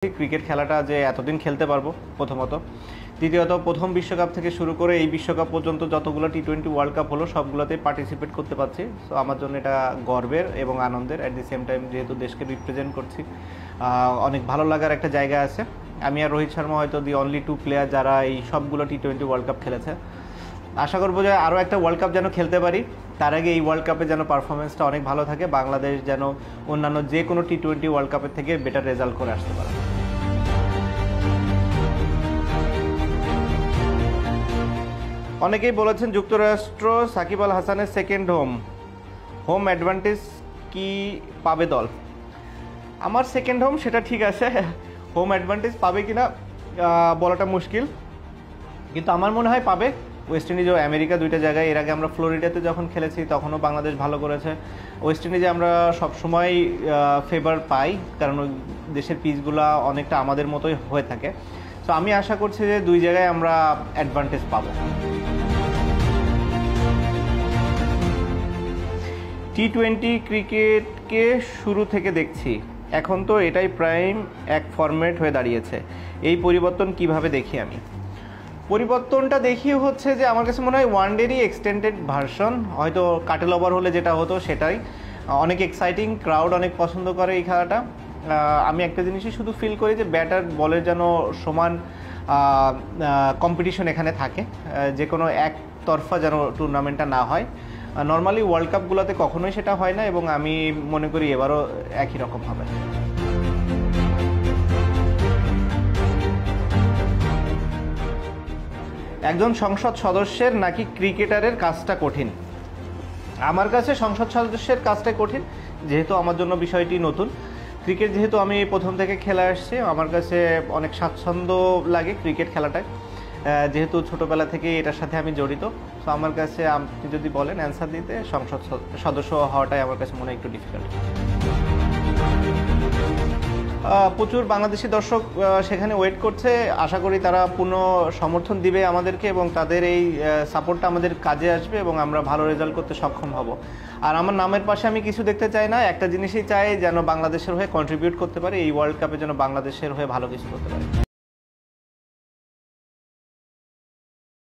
Cricket খেলাটা যে এতদিন খেলতে পারবো প্রথমত, দ্বিতীয়ত প্রথম বিশ্বকাপ থেকে শুরু করে এই বিশ্বকাপ পর্যন্ত যতগুলো টি-20 ওয়ার্ল্ড কাপ হলো সবগুলোতেই পার্টিসিপেট করতে পারছি। সো আমার জন্য এটা গর্বের এবং আনন্দের। অ্যাট দি সেম টাইম যেহেতু দেশকে রিপ্রেজেন্ট করছি, অনেক ভালো লাগার একটা জায়গা আছে। আমি আর রোহিত শর্মা হয়তো দি অনলি টু প্লেয়ার যারা এই সবগুলো টি-20 ওয়ার্ল্ড কাপ খেলেছে। আশা করবো যে আরও একটা ওয়ার্ল্ড কাপ যেন খেলতে পারি, তার আগে এই ওয়ার্ল্ড কাপে যেন পারফরমেন্সটা অনেক ভালো থাকে, বাংলাদেশ যেন অন্যান্য যে কোনো টি-20 ওয়ার্ল্ড কাপের থেকে বেটার রেজাল্ট করে আসতে পারে। অনেকেই বলেছেন যুক্তরাষ্ট্র সাকিব আল হাসানের সেকেন্ড হোম অ্যাডভান্টেজ কি পাবে দল? আমার সেকেন্ড হোম সেটা ঠিক আছে, হোম অ্যাডভান্টেজ পাবে কিনা বলাটা মুশকিল, কিন্তু আমার মনে হয় পাবে। ওয়েস্ট ইন্ডিজ ও আমেরিকা দুইটা জায়গায়, এর আগে আমরা ফ্লোরিডাতে যখন খেলেছি তখনও বাংলাদেশ ভালো করেছে। ওয়েস্ট ইন্ডিজে আমরা সবসময় ফেভার পাই, কারণ ওই দেশের পিচগুলো অনেকটা আমাদের মতোই হয়ে থাকে। তো আমি আশা করছি যে দুই জায়গায় আমরা অ্যাডভান্টেজ পাবো। টি-20 ক্রিকেটকে শুরু থেকে দেখছি, এখন তো এটাই প্রাইম এক ফরম্যাট হয়ে দাঁড়িয়েছে। এই পরিবর্তন কিভাবে দেখি আমি? পরিবর্তনটা দেখি হচ্ছে যে আমার কাছে মনে হয় ওয়ানডেরই এক্সটেন্ডেড ভার্সন, হয়তো কাটেল ওভার হলে যেটা হতো সেটাই। অনেক এক্সাইটিং, ক্রাউড অনেক পছন্দ করে এই খেলাটা। আমি একটা জিনিসই শুধু ফিল করি যে ব্যাটার বলের যেন সমান কম্পিটিশন এখানে থাকে, যে কোনো একতরফা যেন টুর্নামেন্টটা না হয়। নর্মালি ওয়ার্ল্ড কাপগুলোতে কখনোই সেটা হয় না, এবং আমি মনে করি এবারও একই রকম হবে। একজন সংসদ সদস্যের নাকি ক্রিকেটারের কাজটা কঠিন? আমার কাছে সংসদ সদস্যের কাজটাই কঠিন, যেহেতু আমার জন্য বিষয়টি নতুন। ক্রিকেট যেহেতু আমি প্রথম থেকে খেলে আসছি, আমার কাছে অনেক স্বাচ্ছন্দ্য লাগে ক্রিকেট খেলাটায়, যেহেতু ছোটোবেলা থেকে এটার সাথে আমি জড়িত। সো আমার কাছে আপনি যদি বলেন অ্যান্সার দিতে, সংসদ সদস্য হওয়াটাই আমার কাছে মনে হয় একটু ডিফিকাল্ট। প্রচুর বাংলাদেশি দর্শক সেখানে ওয়েট করছে, আশা করি তারা পূর্ণ সমর্থন দিবে আমাদেরকে, এবং তাদের এই সাপোর্টটা আমাদের কাজে আসবে এবং আমরা ভালো রেজাল্ট করতে সক্ষম হব। আর আমার নামের পাশে আমি কিছু দেখতে চাই না, একটা জিনিসই চাই, যেন বাংলাদেশের হয়ে কন্ট্রিবিউট করতে পারে, এই ওয়ার্ল্ড কাপে যেন বাংলাদেশের হয়ে ভালো কিছু করতে পারে।